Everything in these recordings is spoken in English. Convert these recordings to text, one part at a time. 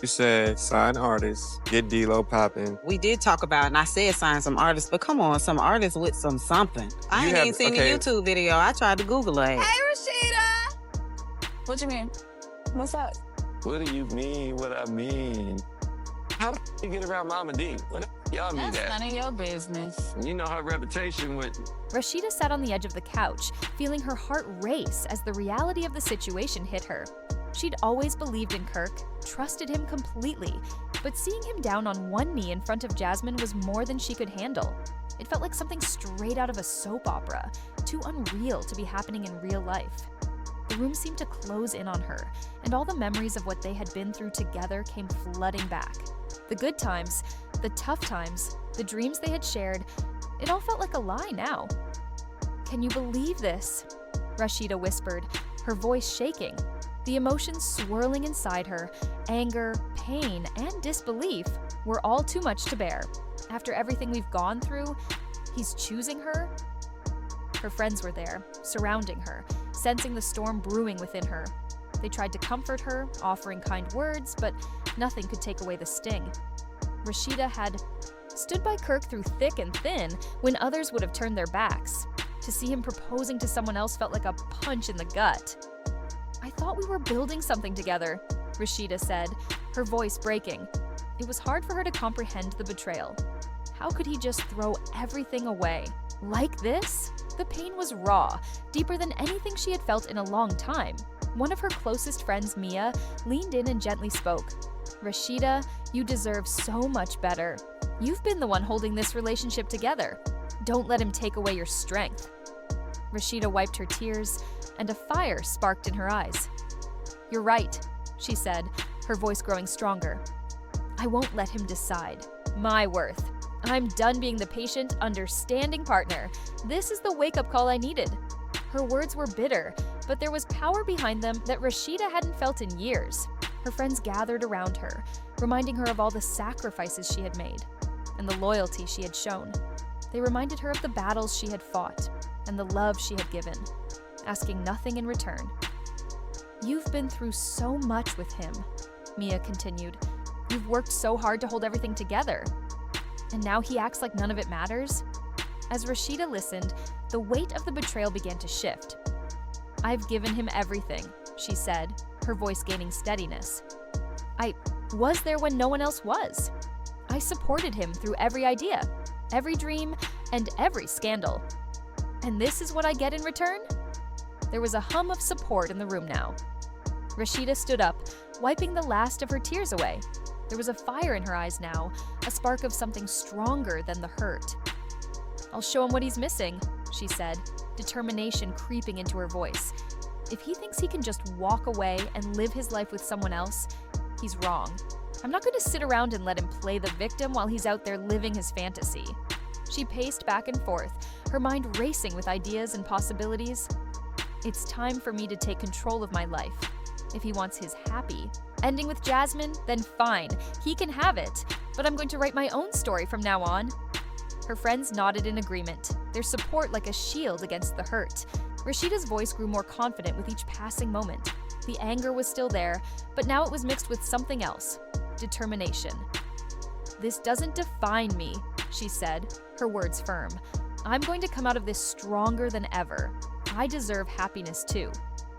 You said sign artists, get D-Lo popping. We did talk about, and I said sign some artists, but come on, some artists with some something. I You ain't have even seen the okay. YouTube video. I tried to Google it. Hey, Rasheeda! What you mean? What's up? What do you mean? What I mean? How do you get around Mama D? What y'all mean That's that? none of your business. You know her reputation with. Rasheeda sat on the edge of the couch, feeling her heart race as the reality of the situation hit her. She'd always believed in Kirk, trusted him completely, but seeing him down on one knee in front of Jasmine was more than she could handle. It felt like something straight out of a soap opera, too unreal to be happening in real life. The room seemed to close in on her, and all the memories of what they had been through together came flooding back. The good times, the tough times, the dreams they had shared, it all felt like a lie now. "Can you believe this?" Rasheeda whispered, her voice shaking. The emotions swirling inside her, anger, pain, and disbelief, were all too much to bear. After everything we've gone through, he's choosing her? Her friends were there, surrounding her, sensing the storm brewing within her. They tried to comfort her, offering kind words, but nothing could take away the sting. Rasheeda had stood by Kirk through thick and thin when others would have turned their backs. To see him proposing to someone else felt like a punch in the gut. "I thought we were building something together," Rasheeda said, her voice breaking. It was hard for her to comprehend the betrayal. How could he just throw everything away? Like this? The pain was raw, deeper than anything she had felt in a long time. One of her closest friends, Mia, leaned in and gently spoke. "Rasheeda, you deserve so much better. You've been the one holding this relationship together. Don't let him take away your strength." Rasheeda wiped her tears, and a fire sparked in her eyes. "You're right," she said, her voice growing stronger. "I won't let him decide my worth. I'm done being the patient, understanding partner. This is the wake-up call I needed." Her words were bitter, but there was power behind them that Rasheeda hadn't felt in years. Her friends gathered around her, reminding her of all the sacrifices she had made and the loyalty she had shown. They reminded her of the battles she had fought and the love she had given, asking nothing in return. "You've been through so much with him," Mia continued. "You've worked so hard to hold everything together. And now he acts like none of it matters?" As Rasheeda listened, the weight of the betrayal began to shift. "I've given him everything," she said, her voice gaining steadiness. "I was there when no one else was. I supported him through every idea, every dream, and every scandal. And this is what I get in return?" There was a hum of support in the room now. Rasheeda stood up, wiping the last of her tears away. There was a fire in her eyes now, a spark of something stronger than the hurt. "I'll show him what he's missing," she said, determination creeping into her voice. "If he thinks he can just walk away and live his life with someone else, he's wrong. I'm not going to sit around and let him play the victim while he's out there living his fantasy." She paced back and forth, her mind racing with ideas and possibilities. "It's time for me to take control of my life. If he wants his happy ending with Jasmine, then fine, he can have it. But I'm going to write my own story from now on." Her friends nodded in agreement, their support like a shield against the hurt. Rasheeda's voice grew more confident with each passing moment. The anger was still there, but now it was mixed with something else: determination. "This doesn't define me," she said, her words firm. "I'm going to come out of this stronger than ever. I deserve happiness too."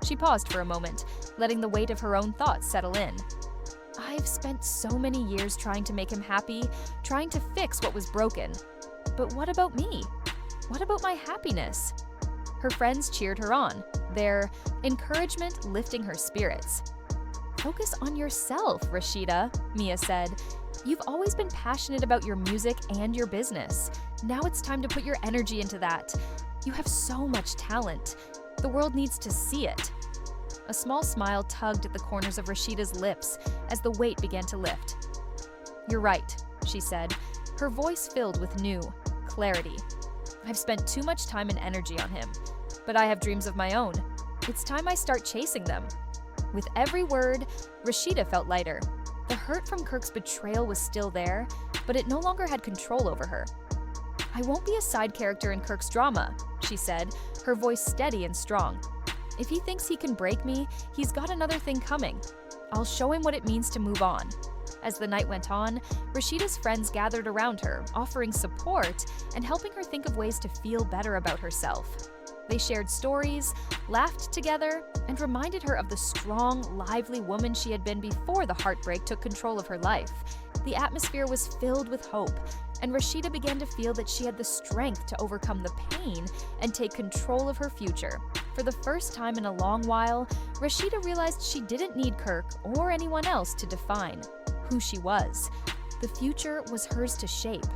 She paused for a moment, letting the weight of her own thoughts settle in. "I've spent so many years trying to make him happy, trying to fix what was broken. But what about me? What about my happiness?" Her friends cheered her on, their encouragement lifting her spirits. "Focus on yourself, Rasheeda," Mia said. "You've always been passionate about your music and your business. Now it's time to put your energy into that. You have so much talent. The world needs to see it." A small smile tugged at the corners of Rasheeda's lips as the weight began to lift. "You're right," she said, her voice filled with new clarity. "I've spent too much time and energy on him, but I have dreams of my own. It's time I start chasing them." With every word, Rasheeda felt lighter. The hurt from Kirk's betrayal was still there, but it no longer had control over her. "I won't be a side character in Kirk's drama," she said, her voice steady and strong. "If he thinks he can break me, he's got another thing coming. I'll show him what it means to move on. As the night went on, Rasheeda's friends gathered around her, offering support and helping her think of ways to feel better about herself. They shared stories, laughed together, and reminded her of the strong, lively woman she had been before the heartbreak took control of her life. The atmosphere was filled with hope, and Rasheeda began to feel that she had the strength to overcome the pain and take control of her future. For the first time in a long while, Rasheeda realized she didn't need Kirk or anyone else to define who she was. The future was hers to shape,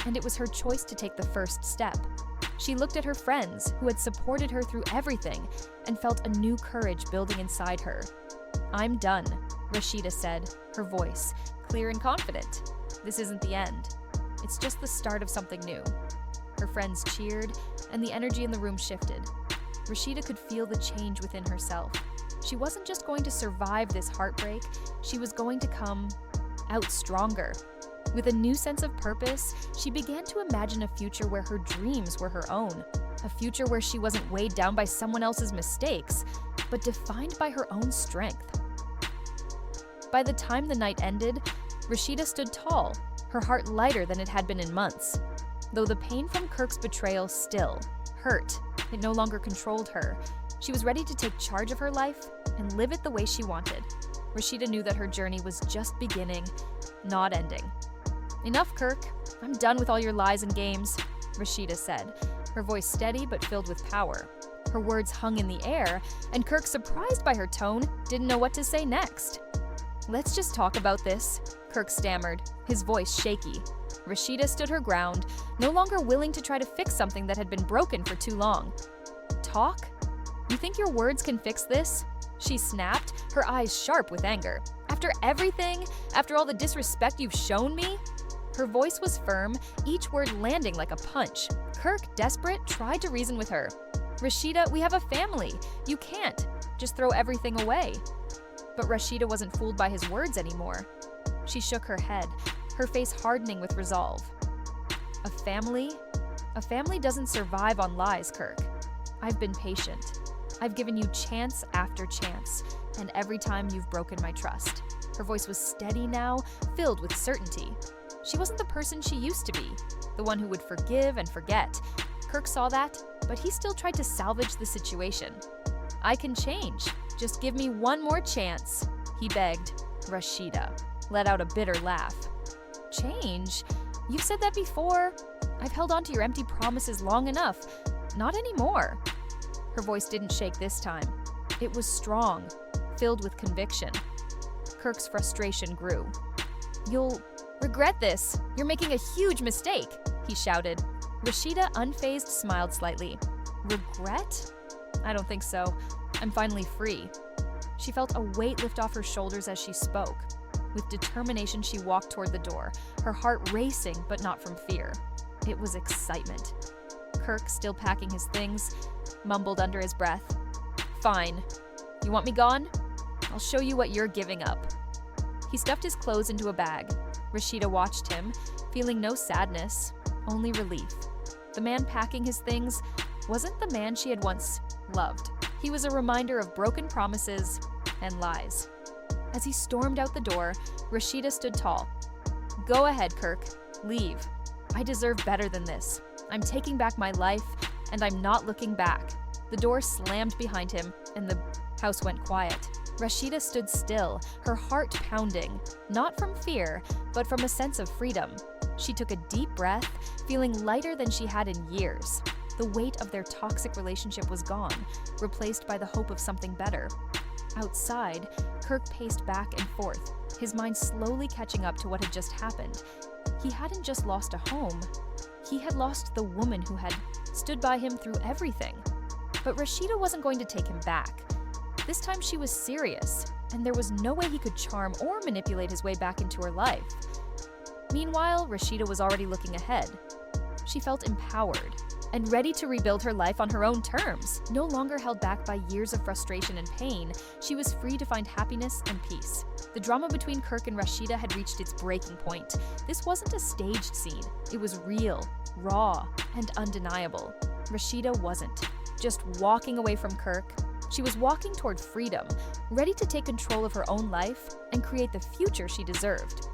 and it was her choice to take the first step. She looked at her friends, who had supported her through everything, and felt a new courage building inside her. "I'm done," Rasheeda said, her voice clear and confident. "This isn't the end. It's just the start of something new." Her friends cheered, and the energy in the room shifted. Rasheeda could feel the change within herself. She wasn't just going to survive this heartbreak, she was going to come out stronger. With a new sense of purpose, she began to imagine a future where her dreams were her own. A future where she wasn't weighed down by someone else's mistakes, but defined by her own strength. By the time the night ended, Rasheeda stood tall, her heart lighter than it had been in months. Though the pain from Kirk's betrayal still hurt, it no longer controlled her. She was ready to take charge of her life and live it the way she wanted. Rasheeda knew that her journey was just beginning, not ending. "Enough, Kirk. I'm done with all your lies and games," Rasheeda said, her voice steady but filled with power. Her words hung in the air, and Kirk, surprised by her tone, didn't know what to say next. "Let's just talk about this," Kirk stammered, his voice shaky. Rasheeda stood her ground, no longer willing to try to fix something that had been broken for too long. "Talk? You think your words can fix this?" She snapped, her eyes sharp with anger. "After everything? After all the disrespect you've shown me?" Her voice was firm, each word landing like a punch. Kirk, desperate, tried to reason with her. "Rasheeda, we have a family. You can't just throw everything away." But Rasheeda wasn't fooled by his words anymore. She shook her head, her face hardening with resolve. "A family? A family doesn't survive on lies, Kirk. I've been patient. I've given you chance after chance, and every time you've broken my trust." Her voice was steady now, filled with certainty. She wasn't the person she used to be, the one who would forgive and forget. Kirk saw that, but he still tried to salvage the situation. "I can change. Just give me one more chance," he begged. Rasheeda let out a bitter laugh. "Change? You've said that before. I've held on to your empty promises long enough. Not anymore." Her voice didn't shake this time. It was strong, filled with conviction. Kirk's frustration grew. "You'll regret this. You're making a huge mistake," he shouted. Rasheeda, unfazed, smiled slightly. "Regret? I don't think so. I'm finally free." She felt a weight lift off her shoulders as she spoke. With determination, she walked toward the door, her heart racing, but not from fear. It was excitement. Kirk, still packing his things, mumbled under his breath, "Fine. You want me gone? I'll show you what you're giving up." He stuffed his clothes into a bag. Rasheeda watched him, feeling no sadness, only relief. The man packing his things wasn't the man she had once loved. He was a reminder of broken promises and lies. As he stormed out the door, Rasheeda stood tall. "Go ahead, Kirk. Leave. I deserve better than this. I'm taking back my life, and I'm not looking back." The door slammed behind him, and the house went quiet. Rasheeda stood still, her heart pounding, not from fear, but from a sense of freedom. She took a deep breath, feeling lighter than she had in years. The weight of their toxic relationship was gone, replaced by the hope of something better. Outside, Kirk paced back and forth, his mind slowly catching up to what had just happened. He hadn't just lost a home, he had lost the woman who had stood by him through everything. But Rasheeda wasn't going to take him back. This time she was serious, and there was no way he could charm or manipulate his way back into her life. Meanwhile, Rasheeda was already looking ahead. She felt empowered and ready to rebuild her life on her own terms. No longer held back by years of frustration and pain, she was free to find happiness and peace. The drama between Kirk and Rasheeda had reached its breaking point. This wasn't a staged scene. It was real, raw, and undeniable. Rasheeda wasn't just walking away from Kirk. She was walking toward freedom, ready to take control of her own life and create the future she deserved.